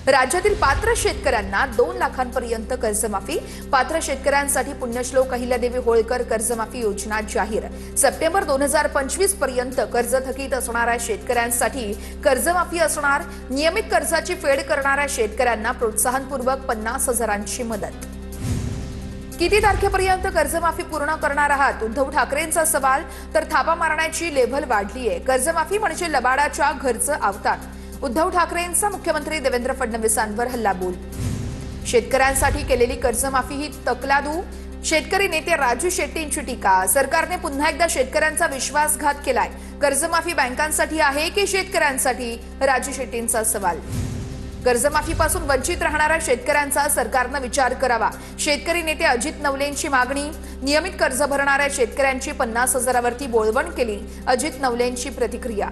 राज्यातील पात्र शेतकऱ्यांना 2 लाखांपर्यंत कर्जमाफी। पात्र शेतकऱ्यांसाठी पुण्यश्लोक अहिल्यादेवी होळकर कर्जमाफी योजना जाहीर। सप्टेंबर 2025 पर्यंत कर्ज थकीत असणाऱ्या शेतकऱ्यांसाठी कर्जमाफी असणार। नियमित कर्जाची फेड करणाऱ्या शेतकऱ्यांना प्रोत्साहनपूर्वक 50,000ची मदत। किती तारखेपर्यंत कर्जमाफी पूर्ण करणार आहात? उद्धव ठाकरेंचा सवाल। तर थापा मारण्याची लेव्हल वाढली आहे। कर्जमाफी म्हणजे लबाडाच्या घरचं अवतार। उद्धव ठाकरेंचा मुख्यमंत्री देवेंद्र फडणवीसांवर हल्लाबोल। शेतकऱ्यांसाठी केलेली कर्जमाफी ही तकलादू। शेतकरी नेते राजू शेट्टींची टीका। सरकारने पुन्हा एकदा शेतकऱ्यांचा विश्वासघात केलाय। कर्जमाफी बँकांसाठी आहे की शेतकऱ्यांसाठी? राजू शेट्टींचा सवाल। कर्जमाफीपासून वंचित राहणाऱ्या शेतकऱ्यांचा सरकारने विचार करावा। शेतकरी नेते अजित नवलेंची मागणी। नियमित कर्ज भरणाऱ्या शेतकऱ्यांची 50,000वरती बोळवण केली। अजित नवलेंची प्रतिक्रिया।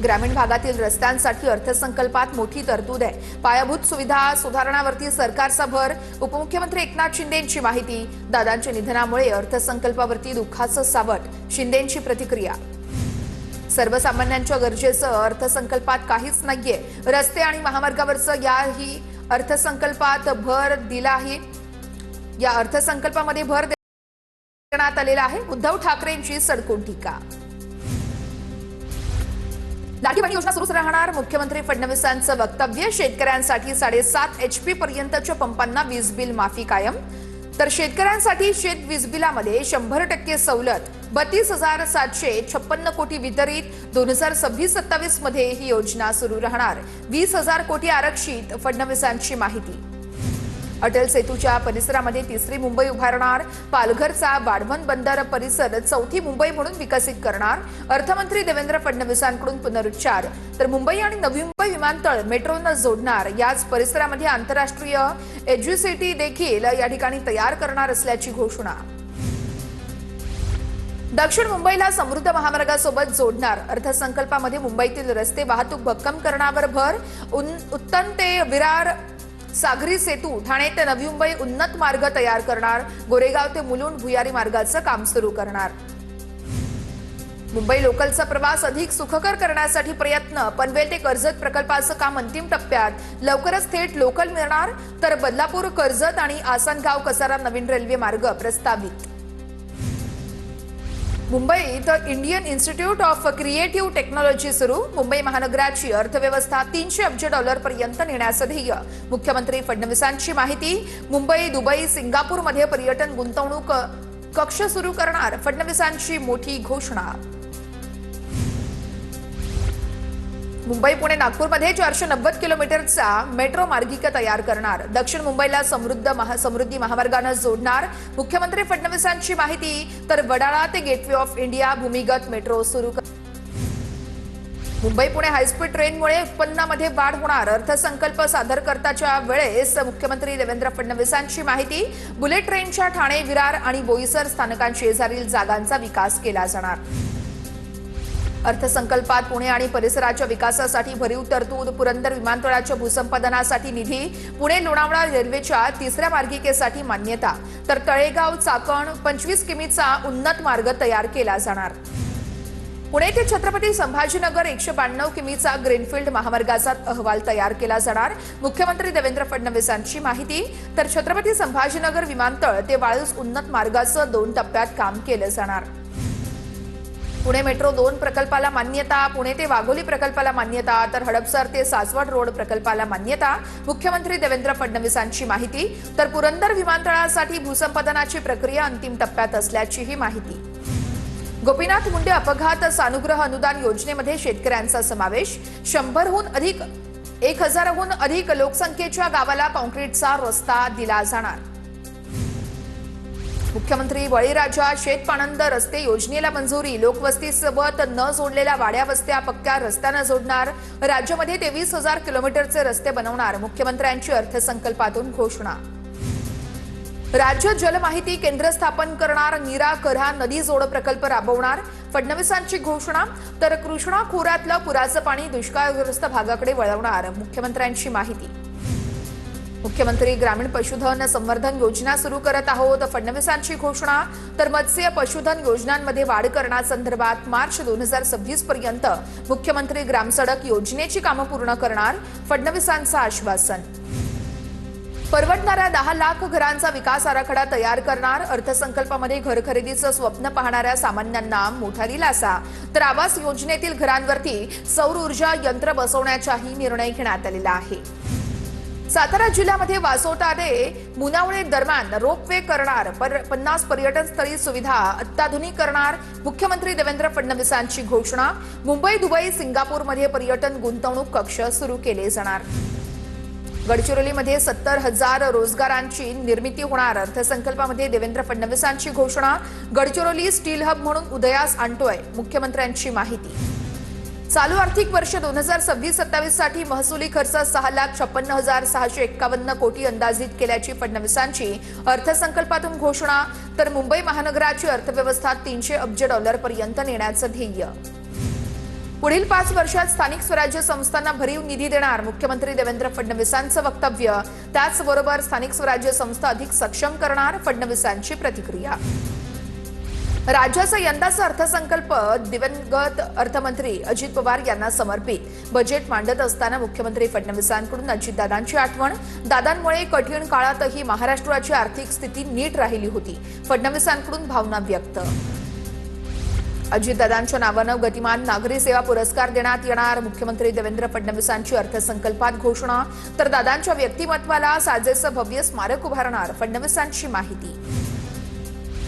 ग्रामीण भागातील रस्त्यांसाठी अर्थसंकल्पात मोठी तरतूद आहे। पायाभूत सुविधा सुधारणावरती सरकारचा भर। उपमुख्यमंत्री एकनाथ शिंदेंची माहिती। दादांच्या निधनामुळे अर्थसंकल्पावरती दुःखाचं सावट। शिंदेंची प्रतिक्रिया। सर्वसामान्यांच्या गरजेचं अर्थसंकल्पात काहीच नाहीये। रस्ते आणि महामार्गावरचं याही अर्थसंकल्पात भर दिला आहे। या अर्थसंकल्पामध्ये भर देण्यात आलेला आहे। उद्धव ठाकरेंची सडकून टीका। लाडकी बहीण योजना सुरूच राहणार। मुख्यमंत्री फडणवीसांचं वक्तव्य। शेतकऱ्यांसाठी 7.5 HP पर्यंतच्या पंपांना वीज बिल माफी कायम। तर शेतकऱ्यांसाठी शेत वीज बिलामध्ये 100% सवलत। 32,756 कोटी वितरित। 2026-27 मध्ये ही योजना सुरू राहणार। 20,000 कोटी आरक्षित। फडणवीसांची माहिती। अटल सेतूच्या परिसरामध्ये 3री मुंबई उभारणार। पालघरचा वाढवण बंदर परिसर 4थी मुंबई म्हणून विकसित करणार। अर्थमंत्री देवेंद्र फडणवीसांकडून पुनरुच्चार। तर मुंबई आणि नवी मुंबई विमानतळ मेट्रोनं जोडणार। याच परिसरामध्ये आंतरराष्ट्रीय एज्युसिटी देखील या ठिकाणी तयार करणार असल्याची घोषणा। दक्षिण मुंबईला समृद्ध महामार्गासोबत जोडणार। अर्थसंकल्पामध्ये मुंबईतील रस्ते वाहतूक भक्कम करण्यावर भर। उत्तन ते विरार सागरी सेतू, ठाणे ते नवी मुंबई उन्नत मार्ग तयार करणार। गोरेगाव ते मुलुंड भुयारी मार्गाचं काम सुरू करणार। मुंबई लोकलचा प्रवास अधिक सुखकर करण्यासाठी प्रयत्न। पनवेल ते कर्जत प्रकल्पाचं काम अंतिम टप्प्यात। लवकरच थेट लोकल मिळणार। तर बदलापूर कर्जत आणि आसनगाव कसारा नवीन रेल्वे मार्ग प्रस्तावित। मुंबईत Indian institute of creative technology सुरू। मुंबई महानगराची अर्थव्यवस्था $300 अब्ज पर्यंत नेण्याचं ध्येय। मुख्यमंत्री फडणवीसांची माहिती। मुंबई, दुबई, सिंगापूरमध्ये पर्यटन गुंतवणूक कक्ष सुरू करणार। फडणवीसांची मोठी घोषणा। मुंबई पुणे नागपूरमध्ये 490 किलोमीटरचा मेट्रो मार्गिका तयार करणार। दक्षिण मुंबईला समृद्धी महामार्गाने जोडणार। मुख्यमंत्री फडणवीसांची माहिती। तर वडाळा ते गेटवे ऑफ इंडिया भूमिगत मेट्रो सुरू। मुंबई पुणे हायस्पीड ट्रेनमुळे उत्पन्नामध्ये वाढ होणार। अर्थसंकल्प सादर करताच्या वेळेस मुख्यमंत्री देवेंद्र फडणवीसांची माहिती। बुलेट ट्रेनच्या ठाणे, विरार आणि बोईसर स्थानकांशेजारील जागांचा विकास केला जाणार। अर्थसंकल्पात पुणे आणि परिसराच्या विकासासाठी भरीव तरतूद। पुरंदर विमानतळाच्या भूसंपादनासाठी निधी। पुणे लोणावळा रेल्वेच्या 3ऱ्या मार्गिकेसाठी मान्यता। तर तळेगाव चाकण 25 किमीचा उन्नत मार्ग तयार केला जाणार। पुणे ते छत्रपती संभाजीनगर 192 किमीचा ग्रीनफील्ड महामार्गाचा अहवाल तयार केला जाणार। मुख्यमंत्री देवेंद्र फडणवीसांची माहिती। तर छत्रपती संभाजीनगर विमानतळ ते वाळूस उन्नत मार्गाचं 2 टप्प्यात काम केलं जाणार। पुणे मेट्रो 2 प्रकल्पाला मान्यता। पुणे ते वाघोली प्रकल्पाला मान्यता। तर हडपसर ते सासवड रोड प्रकल्पाला मान्यता। मुख्यमंत्री देवेंद्र फडणवीसांची माहिती। तर पुरंदर विमानतळासाठी भूसंपादनाची प्रक्रिया अंतिम टप्प्यात असल्याचीही माहिती। गोपीनाथ मुंडे अपघात सानुग्रह अनुदान योजनेमध्ये शेतकऱ्यांचा समावेश। 1,000हून अधिक लोकसंख्येच्या गावाला कॉन्क्रीटचा रस्ता दिला जाणार। मुख्यमंत्री बळीराजा शेतपाणंद रस्ते योजनेला मंजुरी। लोकवस्तीसोबत न जोडलेल्या वाड्या वस्त्या पक्क्या रस्त्याने जोडणार। राज्यामध्ये 23,000 किलोमीटरचे रस्ते बनवणार। मुख्यमंत्र्यांची अर्थसंकल्पातून घोषणा। राज्य जलमाहिती केंद्र स्थापन करणार। नीरा कऱ्हा नदी जोड प्रकल्प राबवणार। फडणवीसांची घोषणा। तर कृष्णा खोऱ्यातलं पुराचं पाणी दुष्काळग्रस्त भागाकडे वळवणार। मुख्यमंत्र्यांची माहिती। मुख्यमंत्री ग्रामीण पशुधन संवर्धन योजना सुरू करत आहोत, फडणवीसांची घोषणा. तर मत्स्य पशुधन योजनांमध्ये वाढ करण्यासंदर्भात मार्च 2026 पर्यंत मुख्यमंत्री ग्रामसडक योजनेची कामं पूर्ण करणार, फडणवीसांचं आश्वासन. परवडणाऱ्या 10 लाख घरांचा विकास आराखडा तयार करणार, अर्थसंकल्पामध्ये घर खरेदीचं स्वप्न पाहणाऱ्या सामान्यांना मोठा दिलासा. तर आवास योजनेतील घरांवरती सौर ऊर्जा यंत्र बसवण्याचाही निर्णय घेण्यात आलेला आहे. सातारा जिल्ह्यामध्ये वासोटा ते मुनावळे दरम्यान रोपवे करणार, 50 पर्यटन स्थळी सुविधा अत्याधुनिक करणार, मुख्यमंत्री देवेंद्र फडणवीसांची घोषणा. मुंबई, दुबई, सिंगापूरमध्ये पर्यटन गुंतवणूक कक्ष सुरू केले जाणार. गडचिरोलीमध्ये 70,000 रोजगारांची निर्मिती होणार, अर्थसंकल्पामध्ये देवेंद्र फडणवीसांची घोषणा. गडचिरोली स्टील हब म्हणून उदयास आणतोय, मुख्यमंत्र्यांची माहिती. चालू आर्थिक वर्ष 2026-27 साठी महसुली खर्च 6,56,651 कोटी अंदाजित केल्याची फडणवीसांची अर्थसंकल्पातून घोषणा. तर मुंबई महानगराची अर्थव्यवस्था $300 अब्ज पर्यंत नेण्याचं ध्येय. पुढील 5 वर्षात स्थानिक स्वराज्य संस्थांना भरीव निधी देणार, मुख्यमंत्री देवेंद्र फडणवीसांचं वक्तव्य. त्याचबरोबर स्थानिक स्वराज्य संस्था अधिक सक्षम करणार, फडणवीसांची प्रतिक्रिया. राज्याचा यंदाचा अर्थसंकल्प दिवंगत अर्थमंत्री अजित पवार यांना समर्पित. बजेट मांडत असताना मुख्यमंत्री फडणवीसांकडून अजितदादांची आठवण. दादांमुळे कठीण काळातही महाराष्ट्राची आर्थिक स्थिती नीट राहिली होती, फडणवीसांकडून भावना व्यक्त. अजितदादांच्या नावानं गतिमान नागरी सेवा पुरस्कार देण्यात येणार, मुख्यमंत्री देवेंद्र फडणवीसांची अर्थसंकल्पात घोषणा. तर दादांच्या व्यक्तिमत्वाला साजेसं भव्य स्मारक उभारणार, फडणवीसांची माहिती.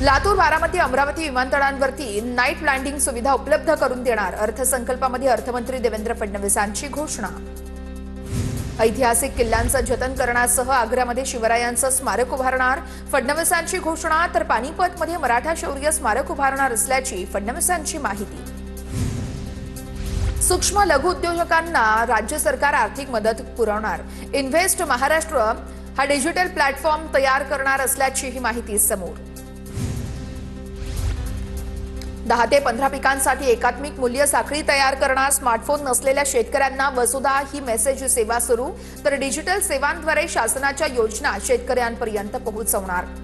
लातूर, बारामती, अमरावती विमानतळांवरती नाईट लँडिंग सुविधा उपलब्ध करून देणार, अर्थसंकल्पामध्ये अर्थमंत्री देवेंद्र फडणवीसांची घोषणा. ऐतिहासिक किल्ल्यांचं जतन करण्यासह आग्र्यामध्ये शिवरायांचं स्मारक उभारणार, फडणवीसांची घोषणा. तर पानिपतमध्ये मराठा शौर्य स्मारक उभारणार असल्याची फडणवीसांची माहिती. सूक्ष्म लघु उद्योजकांना राज्य सरकार आर्थिक मदत पुरवणार, इन्व्हेस्ट महाराष्ट्र हा डिजिटल प्लॅटफॉर्म तयार करणार असल्याची ही माहिती समोर. 10 ते 15 पिकांसाठी एकात्मिक मूल्य साखळी तयार करणार, स्मार्टफोन नसलेल्या शेतकऱ्यांना वसुधा ही मेसेज सेवा सुरू. तर डिजिटल सेवांद्वारे शासनाच्या योजना शेतकऱ्यांपर्यंत पोहोचवणार.